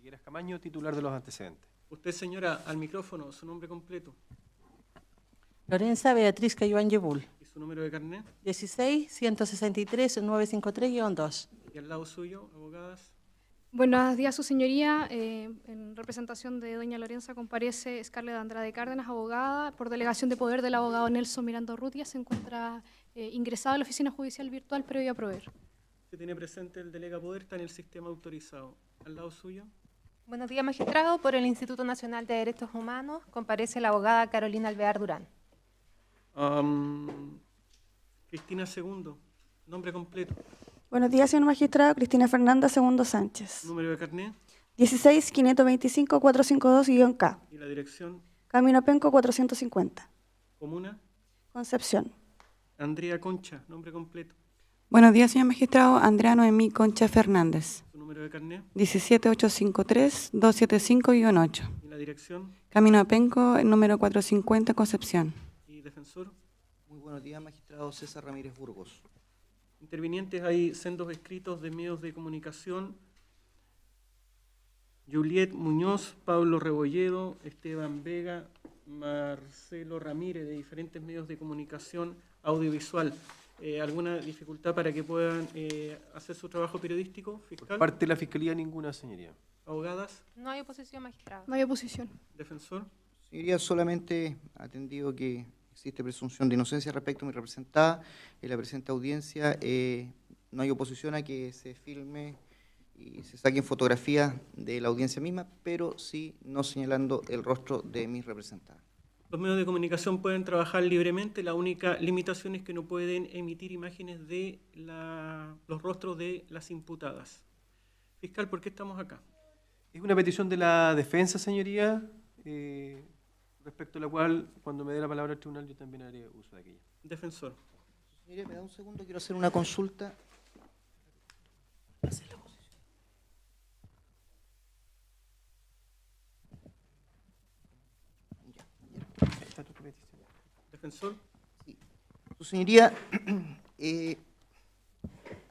Figueras Camaño, titular de los antecedentes. Usted, señora, al micrófono, su nombre completo Lorenza Beatriz Cayuán Yebul. y su número de carnet. 16-163-953-2. Y al lado suyo, abogadas. Buenos días, su señoría. En representación de doña Lorenza comparece Scarlett Andrade Cárdenas, abogada, por delegación de poder del abogado Nelson Miranda Urrutia. Se encuentra ingresado a la oficina judicial virtual previo a proveer. Se tiene presente el delega poder, está en el sistema autorizado. Al lado suyo. Buenos días, magistrado. Por el Instituto Nacional de Derechos Humanos comparece la abogada Carolina Alvear Durán. Cristina Segundo, nombre completo. Buenos días, señor magistrado. Cristina Fernanda Segundo Sánchez. Número de carnet 16-525-452-K. y la dirección. Camino Penco 450. Comuna. Concepción. Andrea Concha, nombre completo. Buenos días, señor magistrado. Andrea Noemí Concha Fernández. Su número de carnet 17853-275-8. y la dirección. Camino a Penco, número 450, Concepción. Y defensor. Muy buenos días, magistrado César Ramírez Burgos. Intervinientes, hay sendos escritos de medios de comunicación. Juliet Muñoz, Pablo Rebolledo, Esteban Vega, Marcelo Ramírez, de diferentes medios de comunicación audiovisual. ¿Alguna dificultad para que puedan hacer su trabajo periodístico, fiscal? Por parte de la Fiscalía, ninguna, señoría. Abogadas, No hay oposición, magistrado. No hay oposición. defensor. Señoría, solamente atendido que existe presunción de inocencia respecto a mi representada en la presente audiencia, no hay oposición a que se filme y se saquen fotografías de la audiencia misma, pero sí no señalando el rostro de mis representadas. Los medios de comunicación pueden trabajar libremente, la única limitación es que no pueden emitir imágenes de los rostros de las imputadas. Fiscal, ¿por qué estamos acá? Es una petición de la defensa, señoría, respecto a la cual, cuando me dé la palabra al tribunal, yo también haré uso de aquella. Defensor. Señoría, me da un segundo, quiero hacer una consulta. Defensor. Sí. Su señoría,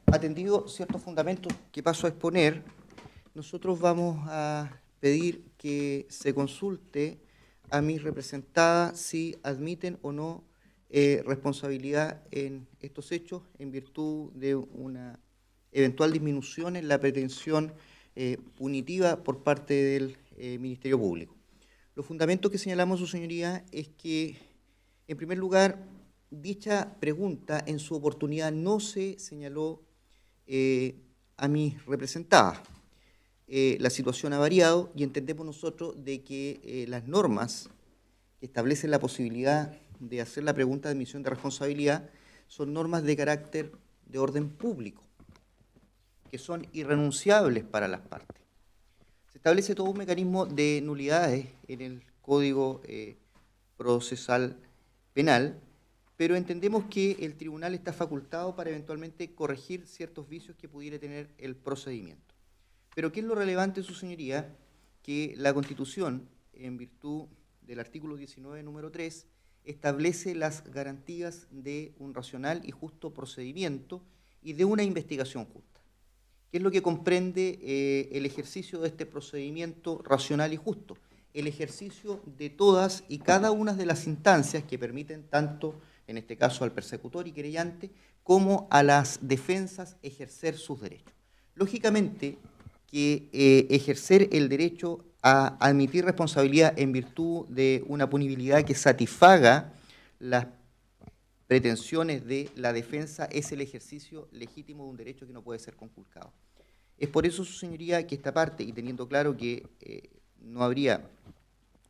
atendido ciertos fundamentos que paso a exponer, nosotros vamos a pedir que se consulte a mis representadas si admiten o no responsabilidad en estos hechos en virtud de una eventual disminución en la pretensión punitiva por parte del Ministerio Público. Los fundamentos que señalamos, su señoría, es que, en primer lugar, dicha pregunta en su oportunidad no se señaló a mis representadas. La situación ha variado y entendemos nosotros de que las normas que establecen la posibilidad de hacer la pregunta de admisión de responsabilidad son normas de carácter de orden público, que son irrenunciables para las partes. Se establece todo un mecanismo de nulidades en el Código Procesal Penal, pero entendemos que el tribunal está facultado para eventualmente corregir ciertos vicios que pudiera tener el procedimiento. Pero ¿qué es lo relevante, su señoría? Que la Constitución, en virtud del artículo 19, número 3, establece las garantías de un racional y justo procedimiento y de una investigación justa. ¿Qué es lo que comprende el ejercicio de este procedimiento racional y justo? El ejercicio de todas y cada una de las instancias que permiten tanto, en este caso al persecutor y querellante, como a las defensas ejercer sus derechos. Lógicamente que ejercer el derecho a admitir responsabilidad en virtud de una punibilidad que satisfaga las pretensiones de la defensa es el ejercicio legítimo de un derecho que no puede ser conculcado. Es por eso, su señoría, que esta parte, y teniendo claro que no habría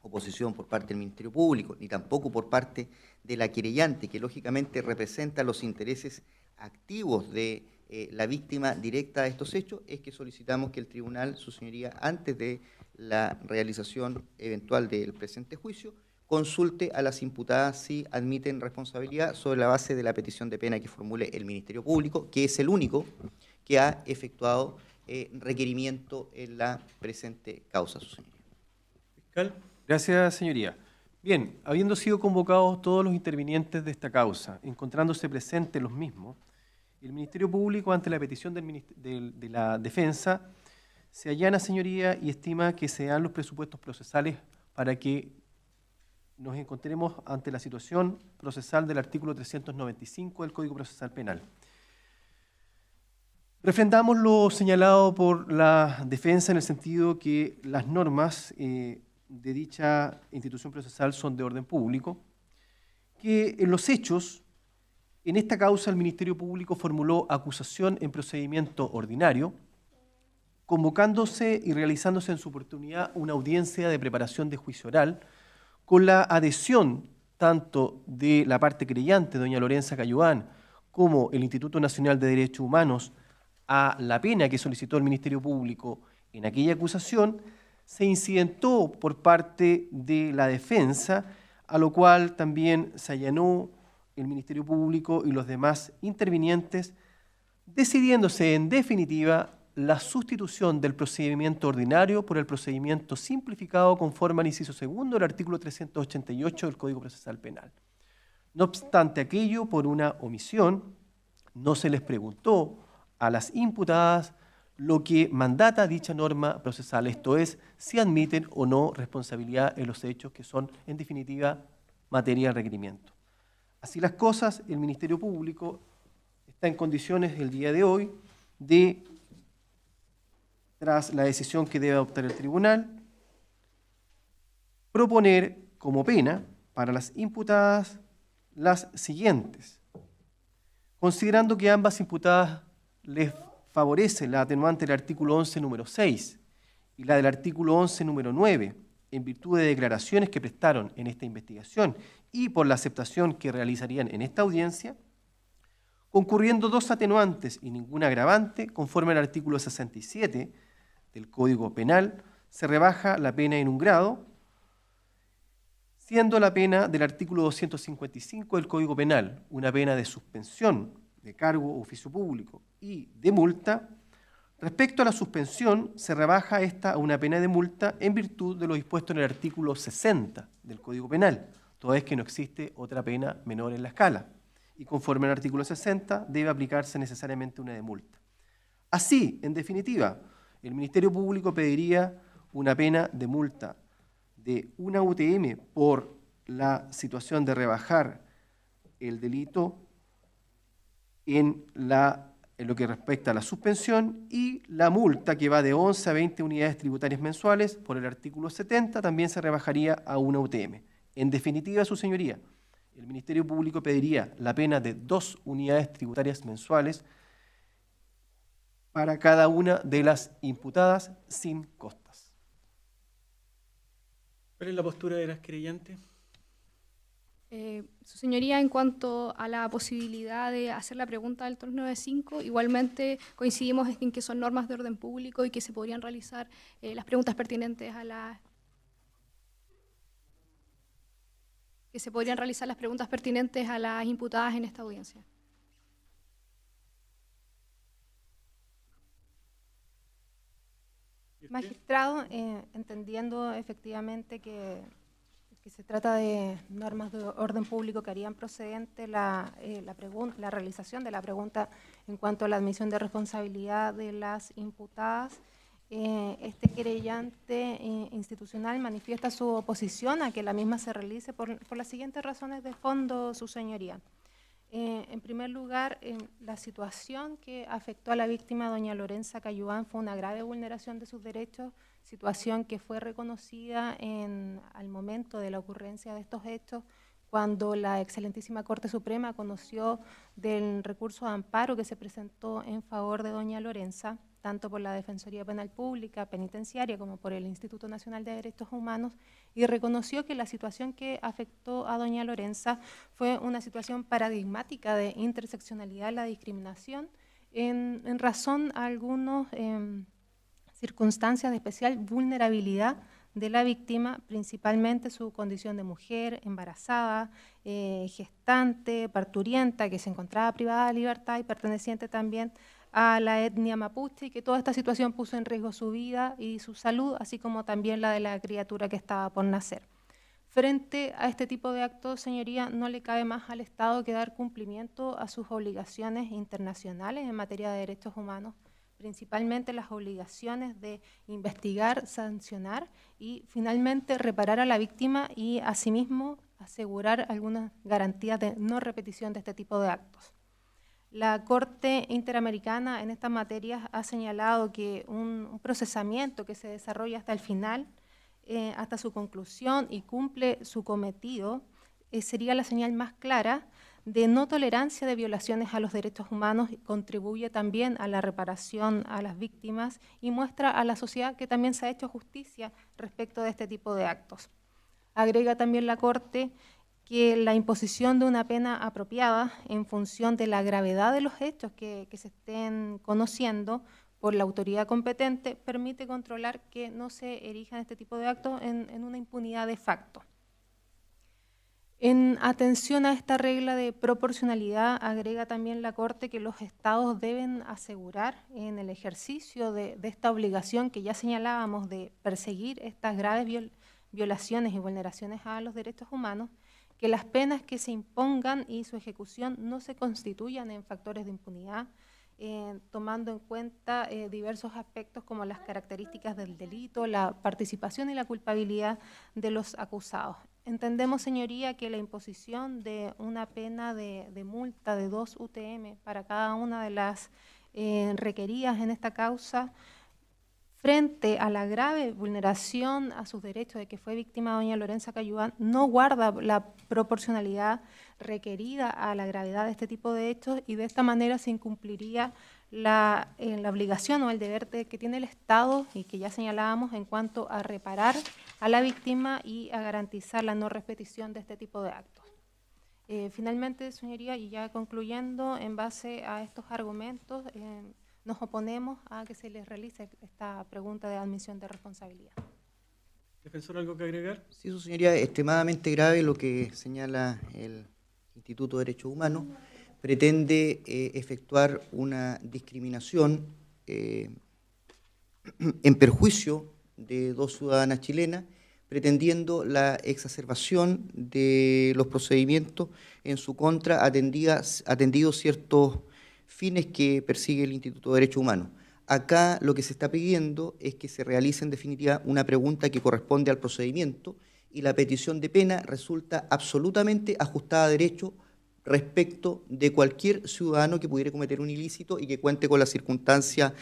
oposición por parte del Ministerio Público, ni tampoco por parte de la querellante, que lógicamente representa los intereses activos de la víctima directa de estos hechos, es que solicitamos que el tribunal, su señoría, antes de la realización eventual del presente juicio, consulte a las imputadas si admiten responsabilidad sobre la base de la petición de pena que formule el Ministerio Público, que es el único que ha efectuado requerimiento en la presente causa, su señoría. Fiscal. Gracias, señoría. Bien, habiendo sido convocados todos los intervinientes de esta causa, encontrándose presentes los mismos, el Ministerio Público, ante la petición de la defensa, se allana, señoría, y estima que se dan los presupuestos procesales para que nos encontremos ante la situación procesal del artículo 395 del Código Procesal Penal. Refrendamos lo señalado por la defensa en el sentido que las normas de dicha institución procesal son de orden público, que en los hechos, en esta causa el Ministerio Público formuló acusación en procedimiento ordinario, convocándose y realizándose en su oportunidad una audiencia de preparación de juicio oral, con la adhesión tanto de la parte creyente, doña Lorenza Cayuán, como el Instituto Nacional de Derechos Humanos, a la pena que solicitó el Ministerio Público en aquella acusación, se incidentó por parte de la defensa, a lo cual también se allanó el Ministerio Público y los demás intervinientes, decidiéndose en definitiva la sustitución del procedimiento ordinario por el procedimiento simplificado conforme al inciso segundo del artículo 388 del Código Procesal Penal. No obstante aquello, por una omisión, no se les preguntó a las imputadas lo que mandata dicha norma procesal, esto es, si admiten o no responsabilidad en los hechos que son, en definitiva, materia de requerimiento. Así las cosas, el Ministerio Público está en condiciones el día de hoy de, tras la decisión que debe adoptar el tribunal, proponer como pena para las imputadas las siguientes. Considerando que ambas imputadas les favorece la atenuante del artículo 11, número 6 y la del artículo 11, número 9, en virtud de declaraciones que prestaron en esta investigación y por la aceptación que realizarían en esta audiencia, concurriendo dos atenuantes y ninguna agravante, conforme al artículo 67 del Código Penal, se rebaja la pena en un grado, siendo la pena del artículo 255 del Código Penal una pena de suspensión de cargo o oficio público y de multa. Respecto a la suspensión, se rebaja esta a una pena de multa en virtud de lo dispuesto en el artículo 60 del Código Penal, toda vez que no existe otra pena menor en la escala, y conforme al artículo 60 debe aplicarse necesariamente una de multa. Así, en definitiva, el Ministerio Público pediría una pena de multa de una UTM por la situación de rebajar el delito en lo que respecta a la suspensión, y la multa que va de 11 a 20 unidades tributarias mensuales por el artículo 70 también se rebajaría a una UTM. En definitiva, su señoría, el Ministerio Público pediría la pena de 2 unidades tributarias mensuales para cada una de las imputadas sin costas. ¿Cuál es la postura de las creyentes? Su señoría, en cuanto a la posibilidad de hacer la pregunta del 395, igualmente coincidimos en que son normas de orden público y que se podrían realizar las preguntas pertinentes a las imputadas en esta audiencia. Magistrado, entendiendo efectivamente que se trata de normas de orden público que harían procedente la realización de la pregunta en cuanto a la admisión de responsabilidad de las imputadas, este querellante institucional manifiesta su oposición a que la misma se realice por las siguientes razones de fondo, su señoría. En primer lugar, la situación que afectó a la víctima, doña Lorenza Cayuán, fue una grave vulneración de sus derechos, situación que fue reconocida al momento de la ocurrencia de estos hechos, cuando la excelentísima Corte Suprema conoció del recurso de amparo que se presentó en favor de doña Lorenza, tanto por la Defensoría Penal Pública, Penitenciaria, como por el Instituto Nacional de Derechos Humanos, y reconoció que la situación que afectó a doña Lorenza fue una situación paradigmática de interseccionalidad en la discriminación, en razón a algunas circunstancias de especial vulnerabilidad de la víctima, principalmente su condición de mujer, embarazada, gestante, parturienta, que se encontraba privada de libertad y perteneciente también a la etnia mapuche, y que toda esta situación puso en riesgo su vida y su salud, así como también la de la criatura que estaba por nacer. Frente a este tipo de actos, señoría, no le cabe más al Estado que dar cumplimiento a sus obligaciones internacionales en materia de derechos humanos, principalmente las obligaciones de investigar, sancionar y finalmente reparar a la víctima y asimismo asegurar algunas garantías de no repetición de este tipo de actos. La Corte Interamericana en estas materias ha señalado que un procesamiento que se desarrolla hasta el final, hasta su conclusión y cumple su cometido, sería la señal más clara de no tolerancia de violaciones a los derechos humanos, contribuye también a la reparación a las víctimas y muestra a la sociedad que también se ha hecho justicia respecto de este tipo de actos. Agrega también la Corte que la imposición de una pena apropiada en función de la gravedad de los hechos que se estén conociendo por la autoridad competente permite controlar que no se erijan este tipo de actos en una impunidad de facto. En atención a esta regla de proporcionalidad, agrega también la Corte que los Estados deben asegurar en el ejercicio de esta obligación que ya señalábamos de perseguir estas graves violaciones y vulneraciones a los derechos humanos, que las penas que se impongan y su ejecución no se constituyan en factores de impunidad, tomando en cuenta diversos aspectos como las características del delito, la participación y la culpabilidad de los acusados. Entendemos, señoría, que la imposición de una pena de multa de 2 UTM para cada una de las requeridas en esta causa, frente a la grave vulneración a sus derechos de que fue víctima doña Lorenza Cayuán, no guarda la proporcionalidad requerida a la gravedad de este tipo de hechos y de esta manera se incumpliría la obligación o el deber que tiene el Estado y que ya señalábamos en cuanto a reparar a la víctima y a garantizar la no repetición de este tipo de actos. Finalmente, señoría, y ya concluyendo, en base a estos argumentos, nos oponemos a que se les realice esta pregunta de admisión de responsabilidad. ¿Defensor, algo que agregar? Sí, su señoría, extremadamente grave lo que señala el Instituto de Derechos Humanos. Pretende efectuar una discriminación en perjuicio de 2 ciudadanas chilenas, pretendiendo la exacerbación de los procedimientos en su contra, atendidos ciertos fines que persigue el Instituto de Derechos Humanos. Acá lo que se está pidiendo es que se realice en definitiva una pregunta que corresponde al procedimiento y la petición de pena resulta absolutamente ajustada a derecho respecto de cualquier ciudadano que pudiera cometer un ilícito y que cuente con las circunstancias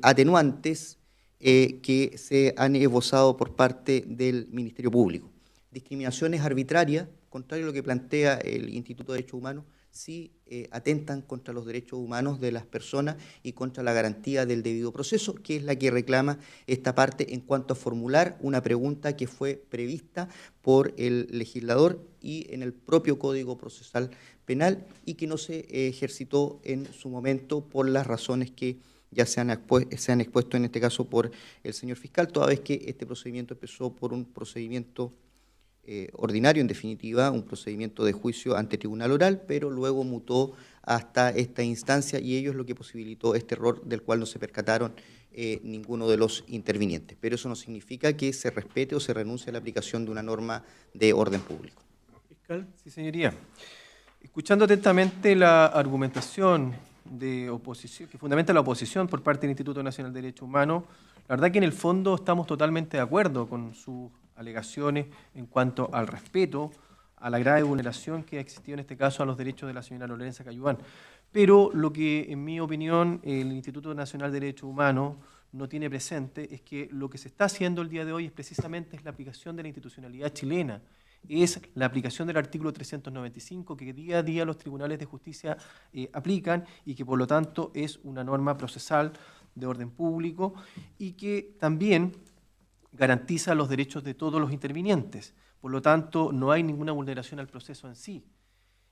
atenuantes que se han esbozado por parte del Ministerio Público. Discriminaciones arbitrarias, contrario a lo que plantea el Instituto de Derechos Humanos, sí atentan contra los derechos humanos de las personas y contra la garantía del debido proceso, que es la que reclama esta parte en cuanto a formular una pregunta que fue prevista por el legislador y en el propio Código Procesal Penal y que no se ejercitó en su momento por las razones que ya se han expuesto en este caso por el señor fiscal, toda vez que este procedimiento empezó por un procedimiento ordinario, en definitiva, un procedimiento de juicio ante tribunal oral, pero luego mutó hasta esta instancia y ello es lo que posibilitó este error del cual no se percataron ninguno de los intervinientes. Pero eso no significa que se respete o se renuncie a la aplicación de una norma de orden público. Fiscal. Sí, señoría. Escuchando atentamente la argumentación de oposición, que fundamenta la oposición por parte del Instituto Nacional de Derechos Humanos, la verdad que en el fondo estamos totalmente de acuerdo con sus alegaciones en cuanto al respeto a la grave vulneración que ha existido en este caso a los derechos de la señora Lorenza Cayuán. Pero lo que, en mi opinión, el Instituto Nacional de Derechos Humanos no tiene presente es que lo que se está haciendo el día de hoy es precisamente la aplicación de la institucionalidad chilena, es la aplicación del artículo 395 que día a día los tribunales de justicia aplican y que por lo tanto es una norma procesal de orden público y que también garantiza los derechos de todos los intervinientes. Por lo tanto, no hay ninguna vulneración al proceso en sí.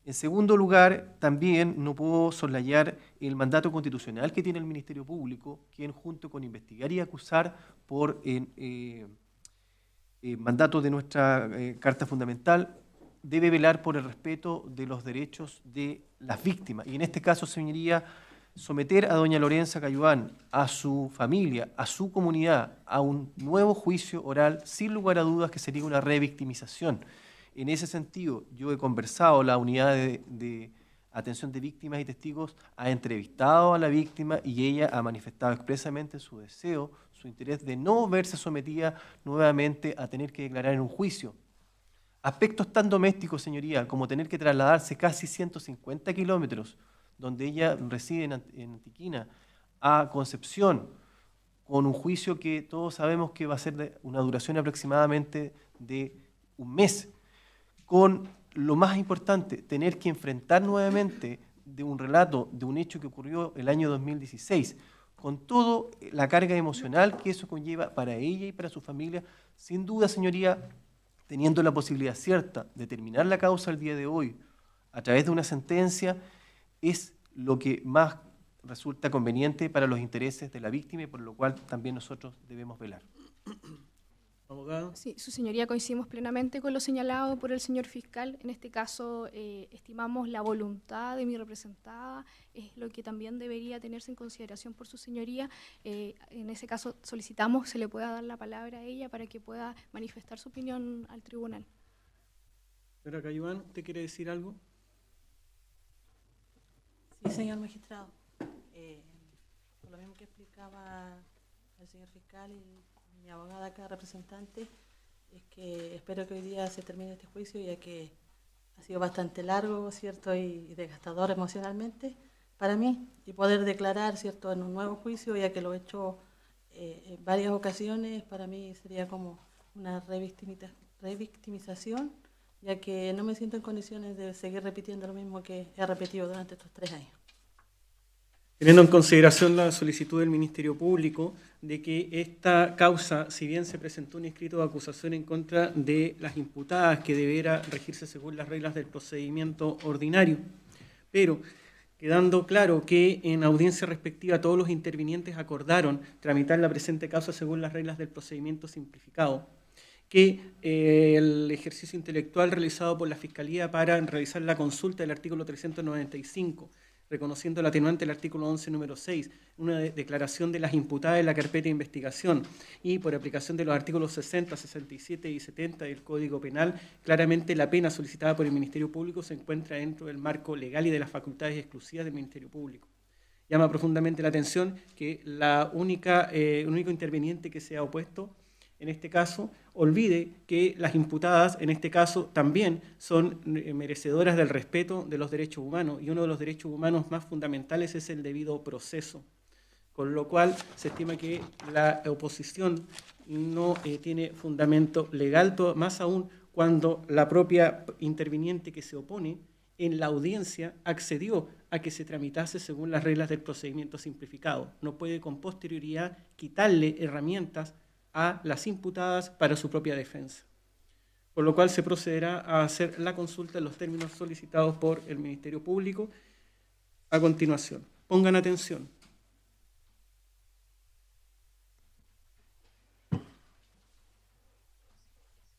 En segundo lugar, también no puedo soslayar el mandato constitucional que tiene el Ministerio Público, quien junto con investigar y acusar por mandato de nuestra Carta Fundamental, debe velar por el respeto de los derechos de las víctimas. Y en este caso, señoría, someter a doña Lorenza Cayuán, a su familia, a su comunidad, a un nuevo juicio oral, sin lugar a dudas que sería una revictimización. En ese sentido, yo he conversado, la unidad de Atención de Víctimas y Testigos ha entrevistado a la víctima y ella ha manifestado expresamente su deseo, su interés de no verse sometida nuevamente a tener que declarar en un juicio. Aspectos tan domésticos, señoría, como tener que trasladarse casi 150 kilómetros, donde ella reside en Antiquina, a Concepción, con un juicio que todos sabemos que va a ser de una duración aproximadamente de un mes, con lo más importante, tener que enfrentar nuevamente de un relato, de un hecho que ocurrió el año 2016, con toda la carga emocional que eso conlleva para ella y para su familia. Sin duda, señoría, teniendo la posibilidad cierta de terminar la causa el día de hoy a través de una sentencia, es lo que más resulta conveniente para los intereses de la víctima y por lo cual también nosotros debemos velar. Abogado. Sí, su señoría, coincidimos plenamente con lo señalado por el señor fiscal. En este caso, estimamos la voluntad de mi representada, es lo que también debería tenerse en consideración por su señoría. En ese caso, solicitamos se le pueda dar la palabra a ella para que pueda manifestar su opinión al tribunal. Señora Cayuán, ¿usted quiere decir algo? Sí, señor magistrado. Por lo mismo que explicaba el señor fiscal y mi abogada acá representante, es que espero que hoy día se termine este juicio, ya que ha sido bastante largo, ¿cierto? Y desgastador emocionalmente para mí, y poder declarar, ¿cierto?, en un nuevo juicio, ya que lo he hecho en varias ocasiones, para mí sería como una revictimización, ya que no me siento en condiciones de seguir repitiendo lo mismo que he repetido durante estos 3 años. Teniendo en consideración la solicitud del Ministerio Público de que esta causa, si bien se presentó un escrito de acusación en contra de las imputadas que debiera regirse según las reglas del procedimiento ordinario, pero quedando claro que en audiencia respectiva todos los intervinientes acordaron tramitar la presente causa según las reglas del procedimiento simplificado, que el ejercicio intelectual realizado por la Fiscalía para realizar la consulta del artículo 395, reconociendo el atenuante del artículo 11, número 6, una declaración de las imputadas en la carpeta de investigación y por aplicación de los artículos 60, 67 y 70 del Código Penal, claramente la pena solicitada por el Ministerio Público se encuentra dentro del marco legal y de las facultades exclusivas del Ministerio Público. Llama profundamente la atención que el único interveniente que se ha opuesto en este caso, olvide que las imputadas, en este caso, también son merecedoras del respeto de los derechos humanos, y uno de los derechos humanos más fundamentales es el debido proceso, con lo cual se estima que la oposición no tiene fundamento legal, más aún cuando la propia interviniente que se opone en la audiencia accedió a que se tramitase según las reglas del procedimiento simplificado. No puede con posterioridad quitarle herramientas a las imputadas para su propia defensa. Por lo cual se procederá a hacer la consulta en los términos solicitados por el Ministerio Público a continuación. Pongan atención.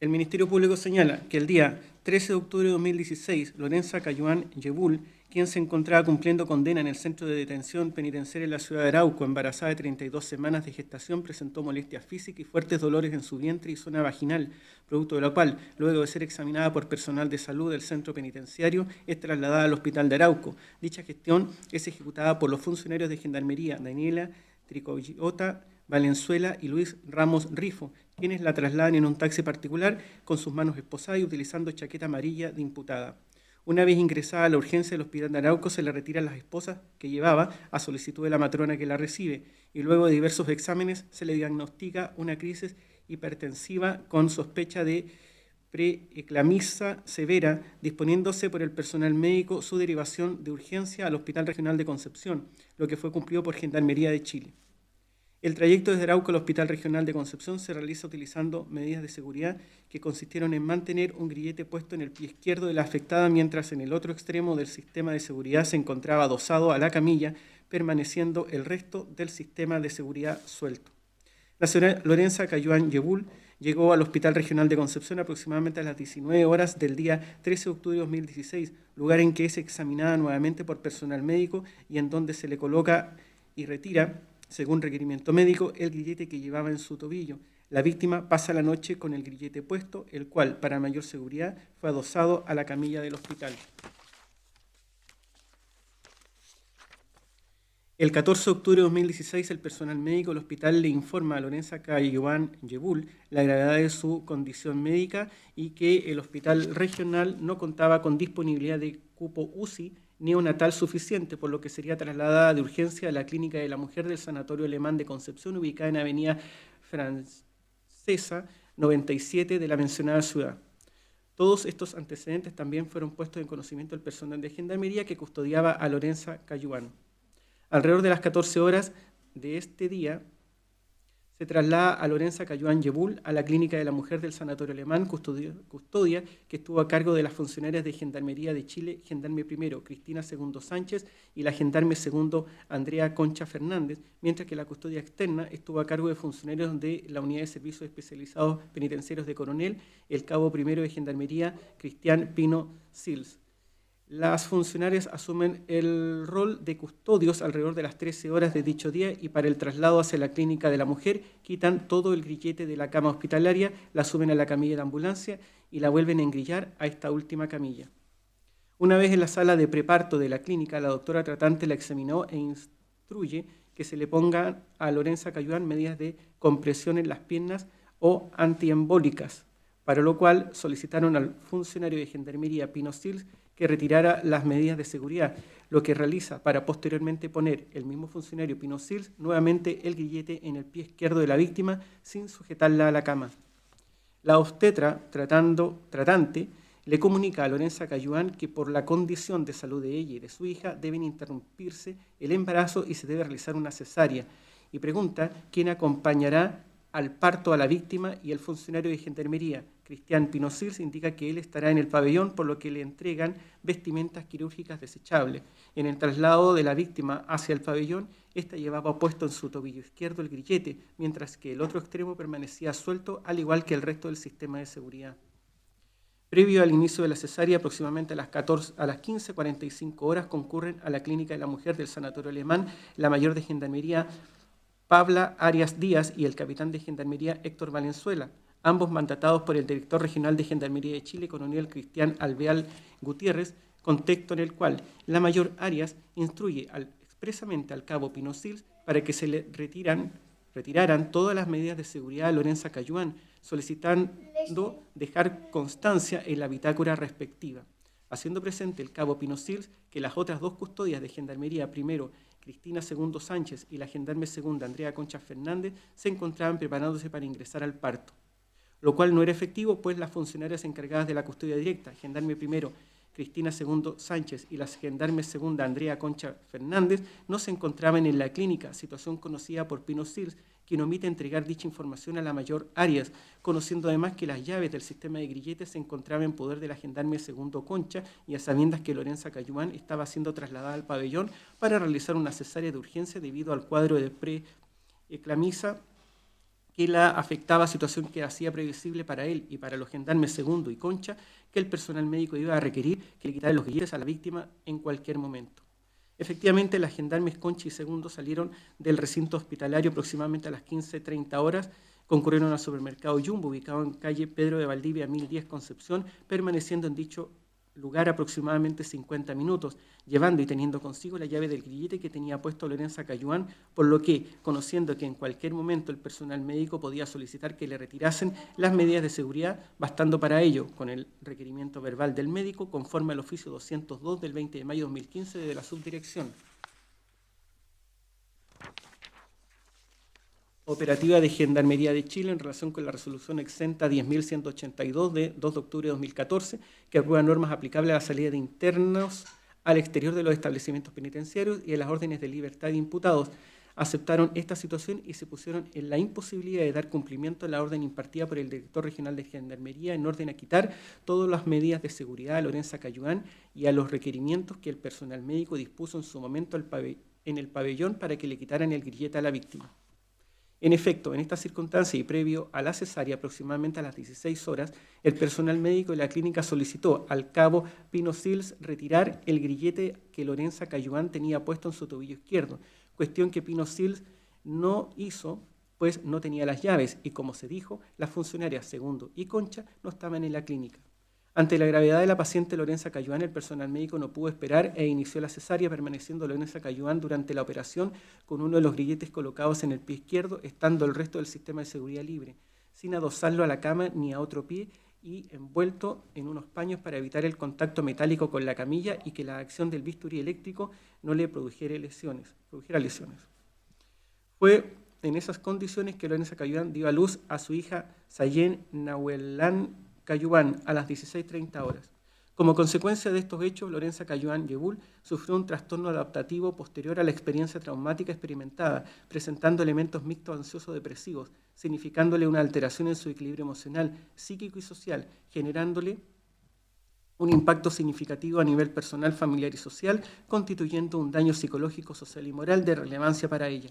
El Ministerio Público señala que el día 13 de octubre de 2016, Lorenza Cayuán Yebul, quien se encontraba cumpliendo condena en el centro de detención penitenciaria en la ciudad de Arauco, embarazada de 32 semanas de gestación, presentó molestias físicas y fuertes dolores en su vientre y zona vaginal, producto de lo cual, luego de ser examinada por personal de salud del centro penitenciario, es trasladada al hospital de Arauco. Dicha gestión es ejecutada por los funcionarios de Gendarmería, Daniela Tricoyota Valenzuela y Luis Ramos Rifo, quienes la trasladan en un taxi particular con sus manos esposadas y utilizando chaqueta amarilla de imputada. Una vez ingresada a la urgencia del hospital de Arauco, se le retiran las esposas que llevaba a solicitud de la matrona que la recibe, y luego de diversos exámenes se le diagnostica una crisis hipertensiva con sospecha de preeclampsia severa, disponiéndose por el personal médico su derivación de urgencia al Hospital Regional de Concepción, lo que fue cumplido por Gendarmería de Chile. El trayecto desde Arauco al Hospital Regional de Concepción se realiza utilizando medidas de seguridad que consistieron en mantener un grillete puesto en el pie izquierdo de la afectada, mientras en el otro extremo del sistema de seguridad se encontraba adosado a la camilla, permaneciendo el resto del sistema de seguridad suelto. La señora Lorenza Cayuán Yebul llegó al Hospital Regional de Concepción aproximadamente a las 19 horas del día 13 de octubre de 2016, lugar en que es examinada nuevamente por personal médico y en donde se le coloca y retira, según requerimiento médico, el grillete que llevaba en su tobillo. La víctima pasa la noche con el grillete puesto, el cual, para mayor seguridad, fue adosado a la camilla del hospital. El 14 de octubre de 2016, el personal médico del hospital le informa a Lorenza Cayuán Yebul la gravedad de su condición médica y que el hospital regional no contaba con disponibilidad de cupo UCI neonatal suficiente, por lo que sería trasladada de urgencia a la Clínica de la Mujer del Sanatorio Alemán de Concepción, ubicada en Avenida Francesa 97 de la mencionada ciudad. Todos estos antecedentes también fueron puestos en conocimiento del personal de Gendarmería que custodiaba a Lorenza Cayuán. Alrededor de las 14 horas de este día, se traslada a Lorenza Cayuán Yebul a la Clínica de la Mujer del Sanatorio Alemán, custodia que estuvo a cargo de las funcionarias de Gendarmería de Chile, Gendarme primero Cristina Segundo Sánchez y la Gendarme segundo Andrea Concha Fernández, mientras que la custodia externa estuvo a cargo de funcionarios de la Unidad de Servicios Especializados Penitenciarios de Coronel, el Cabo primero de Gendarmería Cristian Pino Sils. Las funcionarias asumen el rol de custodios alrededor de las 13 horas de dicho día y para el traslado hacia la Clínica de la Mujer quitan todo el grillete de la cama hospitalaria, la suben a la camilla de ambulancia y la vuelven a engrillar a esta última camilla. Una vez en la sala de preparto de la clínica, la doctora tratante la examinó e instruye que se le pongan a Lorenza Cayuán medidas de compresión en las piernas o antiembólicas, para lo cual solicitaron al funcionario de Gendarmería Pino Sils que retirara las medidas de seguridad, lo que realiza para posteriormente poner el mismo funcionario Pino Sils nuevamente el grillete en el pie izquierdo de la víctima sin sujetarla a la cama. La obstetra tratante le comunica a Lorenza Cayuán que por la condición de salud de ella y de su hija deben interrumpirse el embarazo y se debe realizar una cesárea, y pregunta quién acompañará al parto a la víctima, y el funcionario de Gendarmería, Cristian Pino Sils, indica que él estará en el pabellón, por lo que le entregan vestimentas quirúrgicas desechables. En el traslado de la víctima hacia el pabellón, esta llevaba puesto en su tobillo izquierdo el grillete, mientras que el otro extremo permanecía suelto, al igual que el resto del sistema de seguridad. Previo al inicio de la cesárea, aproximadamente a las 15:45 horas, concurren a la Clínica de la Mujer del Sanatorio Alemán la mayor de Gendarmería, Pabla Arias Díaz, y el capitán de Gendarmería Héctor Valenzuela, ambos mandatados por el director regional de Gendarmería de Chile, coronel Cristian Alvear Gutiérrez, contexto en el cual la mayor Arias instruye expresamente al cabo Pino Sils para que se le retiraran todas las medidas de seguridad a Lorenza Cayuán, solicitando dejar constancia en la bitácora respectiva, haciendo presente el cabo Pino Sils que las otras dos custodias de Gendarmería, primero Cristina Segundo Sánchez y la Gendarme segunda Andrea Concha Fernández, se encontraban preparándose para ingresar al parto, lo cual no era efectivo, pues las funcionarias encargadas de la custodia directa, Gendarme primero Cristina Segundo Sánchez y la Gendarme segunda Andrea Concha Fernández, no se encontraban en la clínica, situación conocida por Pino Sils, quien omite entregar dicha información a la mayor Arias, conociendo además que las llaves del sistema de grilletes se encontraban en poder de la Gendarme segundo Concha, y a sabiendas que Lorenza Cayuán estaba siendo trasladada al pabellón para realizar una cesárea de urgencia debido al cuadro de preeclampsia que la afectaba, situación que hacía previsible para él y para los gendarmes segundo y Concha que el personal médico iba a requerir que le quitaran los grilletes a la víctima en cualquier momento. Efectivamente, las gendarmes Concha y Segundo salieron del recinto hospitalario aproximadamente a las 15:30 horas, concurrieron al supermercado Jumbo, ubicado en calle Pedro de Valdivia, 1010 Concepción, permaneciendo en dicho lugar aproximadamente 50 minutos, llevando y teniendo consigo la llave del grillete que tenía puesto Lorenza Cayuán, por lo que, conociendo que en cualquier momento el personal médico podía solicitar que le retirasen las medidas de seguridad, bastando para ello con el requerimiento verbal del médico, conforme al oficio 202 del 20 de mayo de 2015 de la subdirección operativa de Gendarmería de Chile en relación con la resolución exenta 10.182 de 2 de octubre de 2014, que aprueba normas aplicables a la salida de internos al exterior de los establecimientos penitenciarios y a las órdenes de libertad de imputados. Aceptaron esta situación y se pusieron en la imposibilidad de dar cumplimiento a la orden impartida por el director regional de Gendarmería en orden a quitar todas las medidas de seguridad a Lorenza Cayuán y a los requerimientos que el personal médico dispuso en su momento en el pabellón para que le quitaran el grillete a la víctima. En efecto, en esta circunstancia y previo a la cesárea, aproximadamente a las 16 horas, el personal médico de la clínica solicitó al cabo Pino Sils retirar el grillete que Lorenza Cayuán tenía puesto en su tobillo izquierdo, cuestión que Pino Sils no hizo, pues no tenía las llaves y, como se dijo, las funcionarias Segundo y Concha no estaban en la clínica. Ante la gravedad de la paciente Lorenza Cayuán, el personal médico no pudo esperar e inició la cesárea, permaneciendo Lorenza Cayuán durante la operación con uno de los grilletes colocados en el pie izquierdo, estando el resto del sistema de seguridad libre, sin adosarlo a la cama ni a otro pie y envuelto en unos paños para evitar el contacto metálico con la camilla y que la acción del bisturí eléctrico no le produjera lesiones. Fue en esas condiciones que Lorenza Cayuán dio a luz a su hija Sayen Nahuelán Cayuán a las 16:30 horas. Como consecuencia de estos hechos, Lorenza Cayuán Yebul sufrió un trastorno adaptativo posterior a la experiencia traumática experimentada, presentando elementos mixtos ansioso-depresivos, significándole una alteración en su equilibrio emocional, psíquico y social, generándole un impacto significativo a nivel personal, familiar y social, constituyendo un daño psicológico, social y moral de relevancia para ella.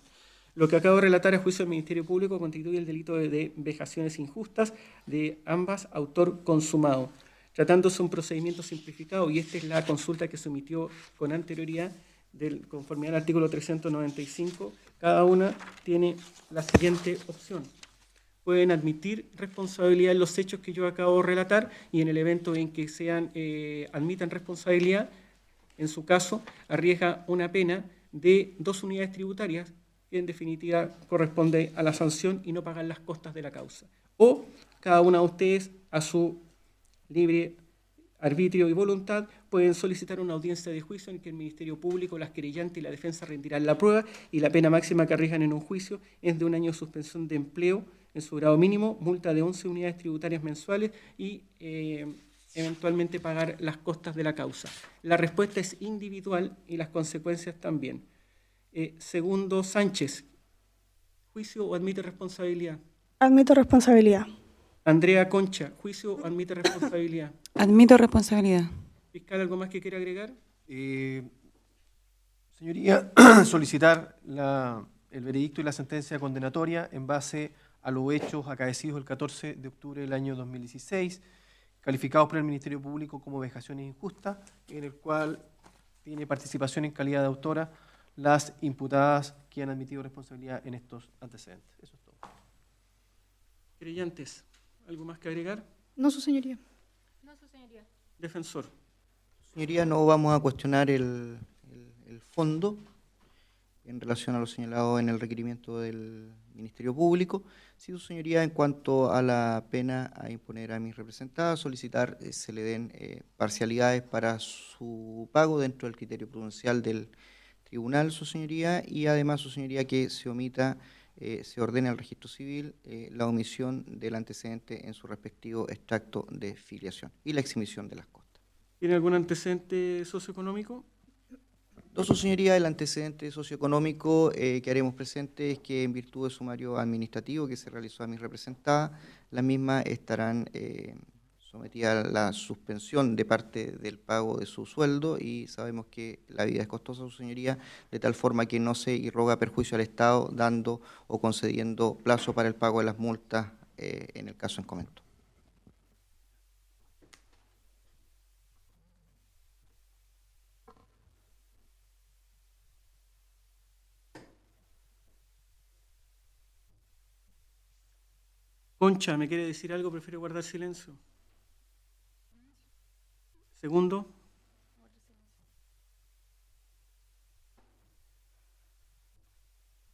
Lo que acabo de relatar a juicio del Ministerio Público constituye el delito de vejaciones injustas de ambas autor consumado, tratándose un procedimiento simplificado, y esta es la consulta que se emitió con anterioridad, conformidad al artículo 395, cada una tiene la siguiente opción. Pueden admitir responsabilidad en los hechos que yo acabo de relatar, y en el evento en que admitan responsabilidad, en su caso, arriesga una pena de 2 unidades tributarias, que en definitiva corresponde a la sanción y no pagar las costas de la causa. O cada una de ustedes, a su libre arbitrio y voluntad, pueden solicitar una audiencia de juicio en que el Ministerio Público, las querellantes y la defensa rendirán la prueba, y la pena máxima que arriesgan en un juicio es de 1 año de suspensión de empleo en su grado mínimo, multa de 11 unidades tributarias mensuales y eventualmente pagar las costas de la causa. La respuesta es individual y las consecuencias también. Segundo Sánchez, ¿juicio o admite responsabilidad? Admito responsabilidad. Andrea Concha, ¿juicio o admite responsabilidad? Admito responsabilidad. ¿Fiscal, algo más que quiera agregar? Señoría, solicitar el veredicto y la sentencia condenatoria en base a los hechos acaecidos el 14 de octubre del año 2016, calificados por el Ministerio Público como vejaciones injustas, en el cual tiene participación en calidad de autora las imputadas que han admitido responsabilidad en estos antecedentes. Eso es todo. Querellantes, ¿algo más que agregar? No, su señoría. No, su señoría. Defensor. Señoría, no vamos a cuestionar el fondo en relación a lo señalado en el requerimiento del Ministerio Público. Sí, su señoría, en cuanto a la pena a imponer a mis representadas, solicitar se le den parcialidades para su pago dentro del criterio prudencial del tribunal, su señoría, y además, su señoría, que se omita, se ordene al registro civil la omisión del antecedente en su respectivo extracto de filiación y la exhibición de las costas. ¿Tiene algún antecedente socioeconómico? No, su señoría, el antecedente socioeconómico que haremos presente es que en virtud de sumario administrativo que se realizó a mis representadas, las mismas estarán sometidas a la suspensión de parte del pago de su sueldo, y sabemos que la vida es costosa, su señoría, de tal forma que no se irroga perjuicio al Estado dando o concediendo plazo para el pago de las multas en el caso en comento. Concha, ¿me quiere decir algo? ¿Prefiere guardar silencio? Segundo.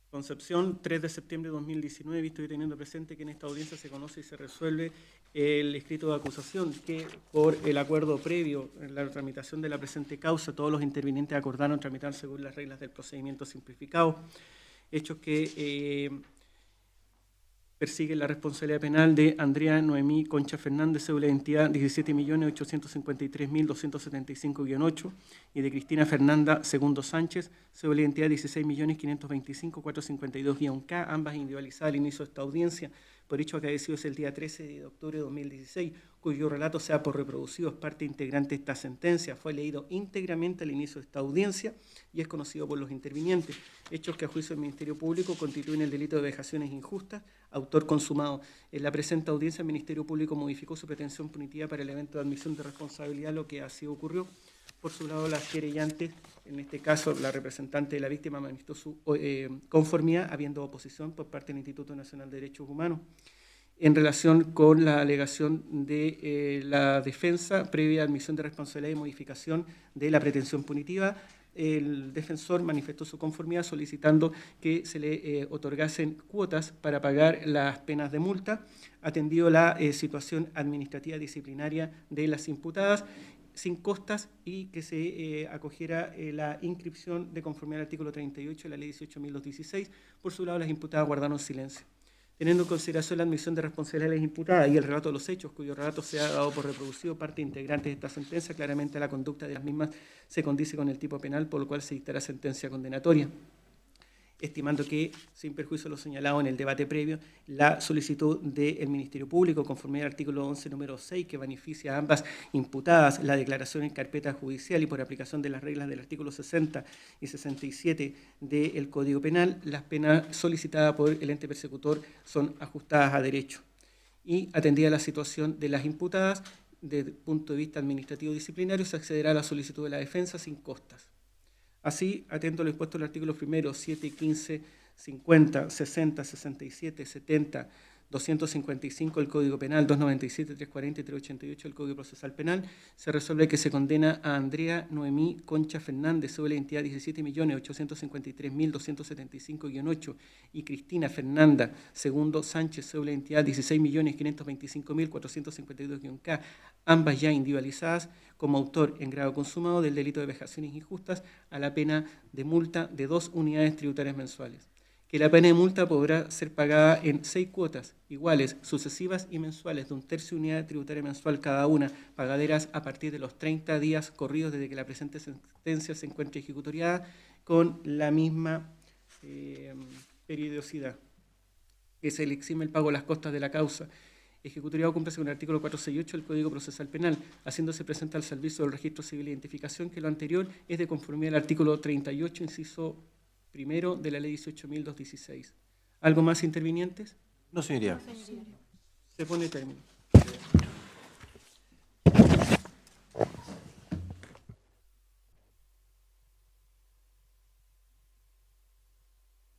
Concepción, 3 de septiembre de 2019, visto y teniendo presente que en esta audiencia se conoce y se resuelve el escrito de acusación, que por el acuerdo previo en la tramitación de la presente causa, todos los intervinientes acordaron tramitar según las reglas del procedimiento simplificado, hechos que persigue la responsabilidad penal de Andrea Noemí Concha Fernández, cédula de identidad 17.853.275-8, y de Cristina Fernanda Segundo Sánchez, cédula de identidad 16.525.452-K, ambas individualizadas al inicio de esta audiencia, por hecho acaecido es el día 13 de octubre de 2016, cuyo relato sea por reproducido es parte integrante de esta sentencia, fue leído íntegramente al inicio de esta audiencia y es conocido por los intervinientes, hechos que a juicio del Ministerio Público constituyen el delito de vejaciones injustas, autor consumado. En la presente audiencia el Ministerio Público modificó su pretensión punitiva para el evento de admisión de responsabilidad, lo que así ocurrió. Por su lado, las querellantes, en este caso la representante de la víctima, manifestó su conformidad, habiendo oposición por parte del Instituto Nacional de Derechos Humanos. en relación con la alegación de la defensa previa admisión de responsabilidad y modificación de la pretensión punitiva. El defensor manifestó su conformidad solicitando que se le otorgasen cuotas para pagar las penas de multa, atendido la situación administrativa disciplinaria de las imputadas, sin costas, y que se acogiera la inscripción de conformidad al artículo 38 de la ley 18.216. Por su lado, las imputadas guardaron silencio. Teniendo en consideración la admisión de responsabilidad de las imputadas y el relato de los hechos, cuyo relato se ha dado por reproducido parte integrante de esta sentencia, claramente la conducta de las mismas se condice con el tipo penal, por lo cual se dictará sentencia condenatoria. Estimando que, sin perjuicio de lo señalado en el debate previo, la solicitud del Ministerio Público, conforme al artículo 11, número 6, que beneficia a ambas imputadas, la declaración en carpeta judicial y por aplicación de las reglas del artículo 60 y 67 del Código Penal, las penas solicitadas por el ente persecutor son ajustadas a derecho. Y atendida la situación de las imputadas, desde el punto de vista administrativo disciplinario, se accederá a la solicitud de la defensa sin costas. Así, atento a lo expuesto en el artículo primero, 7, 15, 50, 60, 67, 70, 255 del Código Penal, 297, 340 y 388 del Código Procesal Penal, se resuelve que se condena a Andrea Noemí Concha Fernández, sobre la identidad 17.853.275-8, y Cristina Fernanda Segundo Sánchez, sobre la identidad 16.525.452-K, ambas ya individualizadas, como autor en grado consumado del delito de vejaciones injustas, a la pena de multa de 2 unidades tributarias mensuales. Que la pena de multa podrá ser pagada en 6 cuotas iguales, sucesivas y mensuales, de 1/3 unidad tributaria mensual cada una, pagaderas a partir de los 30 días corridos desde que la presente sentencia se encuentre ejecutoriada, con la misma periodicidad, que se le exime el pago de las costas de la causa. Ejecutoriado cumple según el artículo 468 del Código Procesal Penal, haciéndose presente al servicio del registro civil de identificación que lo anterior es de conformidad al artículo 38, inciso primero de la ley 18.216. ¿Algo más, intervinientes? No, señoría. Se pone término.